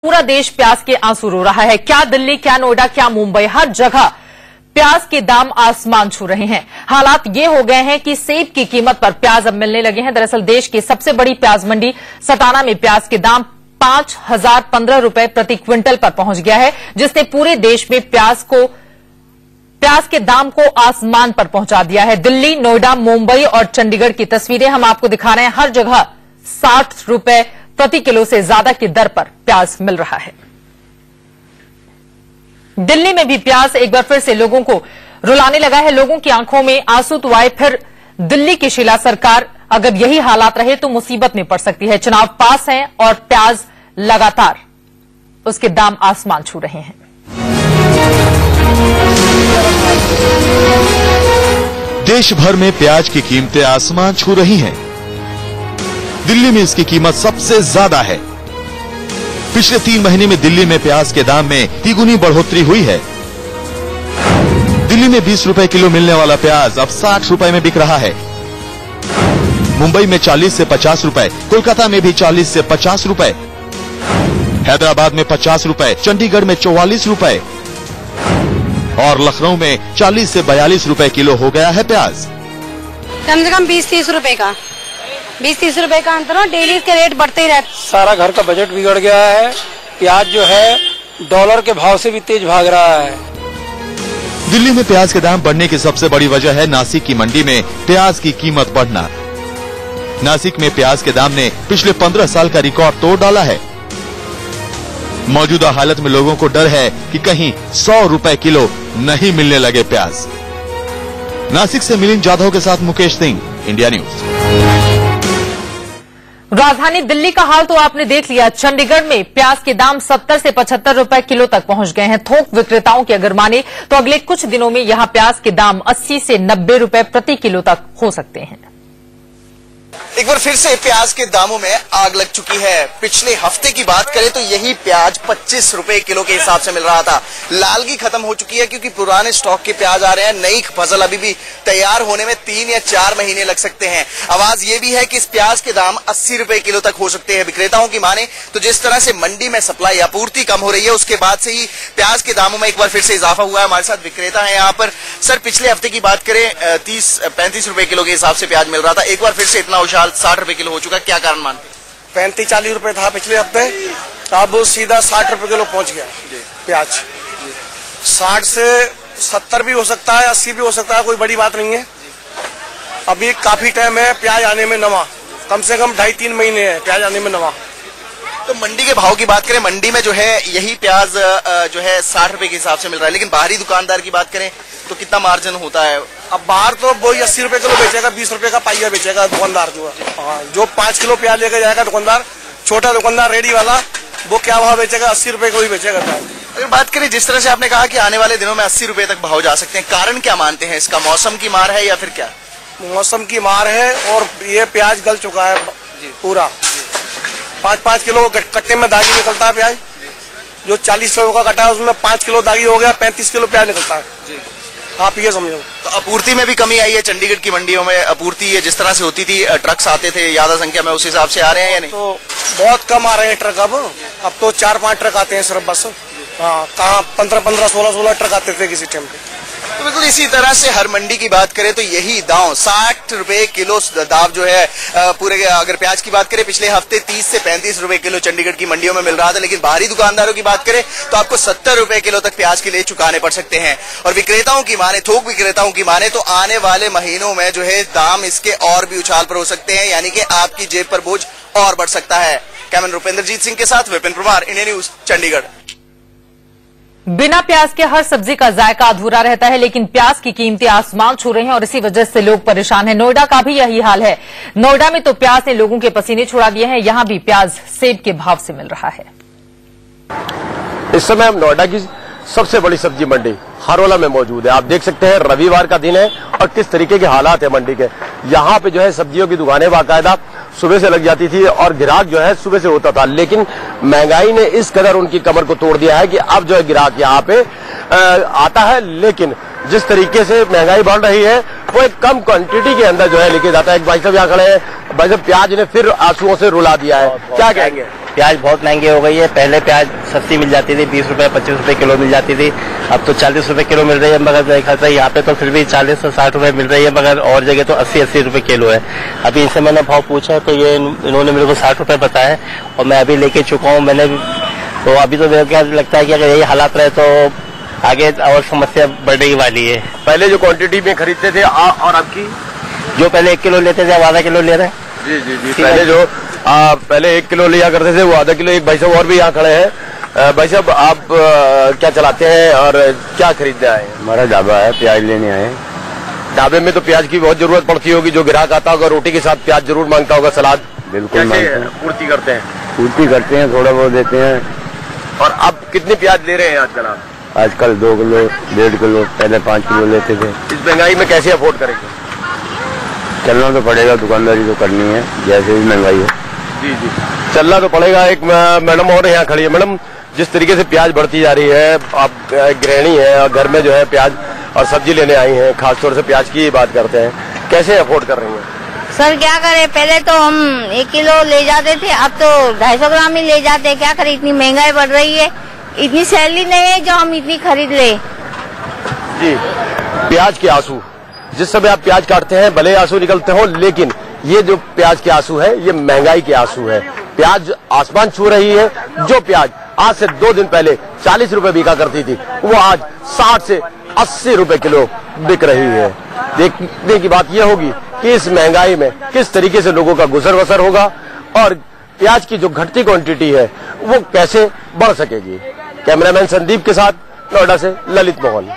पूरा देश प्याज के आंसू रो रहा है। क्या दिल्ली, क्या नोएडा, क्या मुंबई, हर जगह प्याज के दाम आसमान छू रहे हैं। हालात ये हो गए हैं कि सेब की कीमत पर प्याज अब मिलने लगे हैं। दरअसल देश की सबसे बड़ी प्याज मंडी सटाना में प्याज के दाम 5,015 रुपए प्रति क्विंटल पर पहुंच गया है, जिसने पूरे देश में प्याज के दाम को आसमान पर पहुंचा दिया है। दिल्ली, नोएडा, मुंबई और चंडीगढ़ की तस्वीरें हम आपको दिखा रहे हैं। हर जगह 60 रुपए प्रति किलो से ज्यादा की दर पर प्याज मिल रहा है। दिल्ली में भी प्याज एक बार फिर से लोगों को रुलाने लगा है। लोगों की आंखों में आंसू तो आए, फिर दिल्ली की शीला सरकार अगर यही हालात रहे तो मुसीबत में पड़ सकती है। चुनाव पास हैं और प्याज लगातार उसके दाम आसमान छू रहे हैं। देश भर में प्याज की कीमतें आसमान छू रही हैं। दिल्ली में इसकी कीमत सबसे ज्यादा है। पिछले 3 महीने में दिल्ली में प्याज के दाम में तिगुनी बढ़ोतरी हुई है। दिल्ली में 20 रुपए किलो मिलने वाला प्याज अब 60 रुपए में बिक रहा है। मुंबई में 40 से 50 रुपए, कोलकाता में भी 40 से 50 रुपए, हैदराबाद में 50 रुपए, चंडीगढ़ में 44 रुपए और लखनऊ में 40 से 42 रुपए किलो हो गया है प्याज। कम से कम 20-30 रुपए का 20-30 रुपए का अंतर हो। डेली इसके रेट बढ़ते ही रहते। सारा घर का बजट बिगड़ गया है। प्याज जो है डॉलर के भाव से भी तेज भाग रहा है। दिल्ली में प्याज के दाम बढ़ने की सबसे बड़ी वजह है नासिक की मंडी में प्याज की कीमत बढ़ना। नासिक में प्याज के दाम ने पिछले 15 साल का रिकॉर्ड तोड़ डाला है। मौजूदा हालत में लोगों को डर है कि कहीं 100 रुपए किलो नहीं मिलने लगे प्याज। नासिक से मिलिंद जाधव के साथ मुकेश सिंह, इंडिया न्यूज। राजधानी दिल्ली का हाल तो आपने देख लिया। चंडीगढ़ में प्याज के दाम 70 से 75 रुपए किलो तक पहुंच गए हैं। थोक विक्रेताओं की अगर माने तो अगले कुछ दिनों में यहां प्याज के दाम 80 से 90 रुपए प्रति किलो तक हो सकते हैं। एक बार फिर से प्याज के दामों में आग लग चुकी है। पिछले हफ्ते की बात करें तो यही प्याज 25 रुपए किलो के हिसाब से मिल रहा था। लालगी खत्म हो चुकी है क्योंकि पुराने स्टॉक के प्याज आ रहे हैं। नई फसल अभी भी तैयार होने में 3 या 4 महीने लग सकते हैं। आवाज ये भी है कि इस प्याज के दाम 80 रुपए किलो तक हो सकते हैं। विक्रेताओं की माने तो जिस तरह से मंडी में सप्लाई आपूर्ति कम हो रही है, उसके बाद से ही प्याज के दामों में एक बार फिर से इजाफा हुआ है। हमारे साथ विक्रेता है यहाँ पर। सर, पिछले हफ्ते की बात करें 30-35 रुपए किलो के हिसाब से प्याज मिल रहा था। एक बार फिर से इतना उछाल 60 रुपए किलो हो चुका। क्या कारण मानते हैं? 35-40 रुपए था पिछले हफ्ते, अब सीधा 60 रुपए किलो पहुंच गया प्याज। 60 से 70 भी हो सकता है, 80 भी हो सकता है, कोई बड़ी बात नहीं है। अभी काफी टाइम है प्याज आने में नवा, कम से कम 2.5-3 महीने है प्याज आने में नवा। तो मंडी के भाव की बात करें, मंडी में जो है यही प्याज जो है 60 रुपए के हिसाब से मिल रहा है, लेकिन बाहरी दुकानदार की बात करें तो कितना मार्जिन होता है? अब बाहर तो वही 80 रुपए किलो बेचेगा, 20 रुपए का पाइया बेचेगा दुकानदार जो है। जो 5 किलो प्याज लेकर जाएगा दुकानदार, छोटा दुकानदार रेडी वाला, वो क्या भाव बेचेगा? 80 रुपए को ही बेचेगा प्याज। अगर बात करें जिस तरह से आपने कहा कि आने वाले दिनों में 80 रुपए तक भाव जा सकते हैं, कारण क्या मानते हैं इसका? मौसम की मार है या फिर क्या? मौसम की मार है और ये प्याज गल चुका है पूरा। 5-5 किलो कट्टे में दागी निकलता है प्याज। जो 40 किलो का कटा है उसमें 5 किलो दागी हो गया, 35 किलो प्याज निकलता है। आप ये समझो। तो आपूर्ति में भी कमी आई है। चंडीगढ़ की मंडियों में आपूर्ति जिस तरह से होती थी, ट्रक्स आते थे ज्यादा संख्या में, उस हिसाब से आ रहे हैं या नहीं? तो बहुत कम आ रहे हैं ट्रक। अब तो 4-5 ट्रक आते हैं सिर्फ बस। हाँ, कहाँ 15-15, 16-16 ट्रक आते थे किसी टाइम पे। तो बिल्कुल इसी तरह से हर मंडी की बात करें तो यही दाव 60 रुपए किलो दाव जो है पूरे। अगर प्याज की बात करें पिछले हफ्ते 30 से 35 रुपए किलो चंडीगढ़ की मंडियों में मिल रहा था, लेकिन बाहरी दुकानदारों की बात करें तो आपको 70 रुपए किलो तक प्याज के लिए चुकाने पड़ सकते हैं। और विक्रेताओं की माने, थोक विक्रेताओं की माने तो आने वाले महीनों में जो है दाम इसके और भी उछाल पर हो सकते हैं, यानी कि आपकी जेब पर बोझ और बढ़ सकता है। कैमरामैन रुपेंद्रजीत सिंह के साथ विपिन परमार, इंडिया न्यूज, चंडीगढ़। बिना प्याज के हर सब्जी का जायका अधूरा रहता है, लेकिन प्याज की कीमतें आसमान छू रही हैं और इसी वजह से लोग परेशान हैं। नोएडा का भी यही हाल है। नोएडा में तो प्याज ने लोगों के पसीने छुड़ा दिए हैं। यहां भी प्याज सेब के भाव से मिल रहा है। इस समय हम नोएडा की सबसे बड़ी सब्जी मंडी हरोला में मौजूद है। आप देख सकते हैं रविवार का दिन है और किस तरीके के हालात है मंडी के। यहाँ पे जो है सब्जियों की दुकानें बाकायदा सुबह से लग जाती थी और ग्राहक जो है सुबह से होता था, लेकिन महंगाई ने इस कदर उनकी कमर को तोड़ दिया है कि अब जो है ग्राहक यहाँ पे आता है, लेकिन जिस तरीके से महंगाई बढ़ रही है वो एक कम क्वांटिटी के अंदर जो है लेके जाता है। एक भाई साहब यहाँ खड़े हैं। भाई साहब, प्याज ने फिर आंसुओं से रुला दिया है, क्या कहेंगे? प्याज बहुत महंगी हो गई है। पहले प्याज सस्ती मिल जाती थी, 20 रुपए 25 रुपए किलो मिल जाती थी, अब तो 40 रुपए किलो मिल रही है। मगर मेरे ख्याल से यहाँ पे तो फिर भी 40 से 60 रुपए मिल रही है, मगर और जगह तो 80 रुपए किलो है। अभी इनसे मैंने भाव पूछा तो ये इन्होंने मेरे को 60 रुपए बताया है और मैं अभी लेके चुका हूँ। मैंने तो अभी तो मेरे को लगता है कि अगर यही हालात रहे तो आगे और समस्या बढ़ने वाली है। पहले जो क्वांटिटी में खरीदते थे और अब की जो पहले 1 किलो लेते थे अब आधा किलो ले रहे हैं। जी जी जी, पहले जो पहले 1 किलो लिया करते थे वो आधा किलो। एक भाई साहब और भी यहाँ खड़े हैं। भाई साहब आप क्या चलाते हैं और क्या खरीदने आए हैं? हमारा ढाबा है, प्याज लेने आए। ढाबे में तो प्याज की बहुत जरूरत पड़ती होगी, जो ग्राहक आता होगा रोटी के साथ प्याज जरूर मांगता होगा, सलाद। बिल्कुल पूर्ति करते हैं? पूर्ति करते हैं, थोड़ा बहुत देते हैं। और अब कितनी प्याज ले रहे हैं आजकल आप? आजकल 2 किलो 1.5 किलो, पहले 5 किलो लेते थे। इस महंगाई में कैसे अफोर्ड करेंगे? चलना तो पड़ेगा, दुकानदारी तो करनी है, जैसे भी महंगाई है। जी जी, चलना तो पड़ेगा। एक मैडम और यहाँ खड़ी है। मैडम, जिस तरीके से प्याज बढ़ती जा रही है, आप गृहिणी है और घर में जो है प्याज और सब्जी लेने आई हैं, खासतौर से प्याज की बात करते हैं, कैसे अफोर्ड कर रही हैं? सर क्या करें, पहले तो हम 1 किलो ले जाते थे, अब तो 250 ग्राम ही ले जाते हैं। क्या करें, इतनी महंगाई बढ़ रही है, इतनी सैलरी नहीं है जो हम इतनी खरीद ले। जी, प्याज के आंसू, जिस समय आप प्याज काटते हैं भले आंसू निकलते हो, लेकिन ये जो प्याज के आंसू है ये महंगाई के आंसू है। प्याज आसमान छू रही है। जो प्याज आज से 2 दिन पहले 40 रुपए बिका करती थी, वो आज 60 से 80 रुपए किलो बिक रही है। देखने की बात यह होगी कि इस महंगाई में किस तरीके से लोगों का गुजर बसर होगा और प्याज की जो घटती क्वांटिटी है वो कैसे बढ़ सकेगी। कैमरामैन संदीप के साथ नोएडा से ललित मोहन।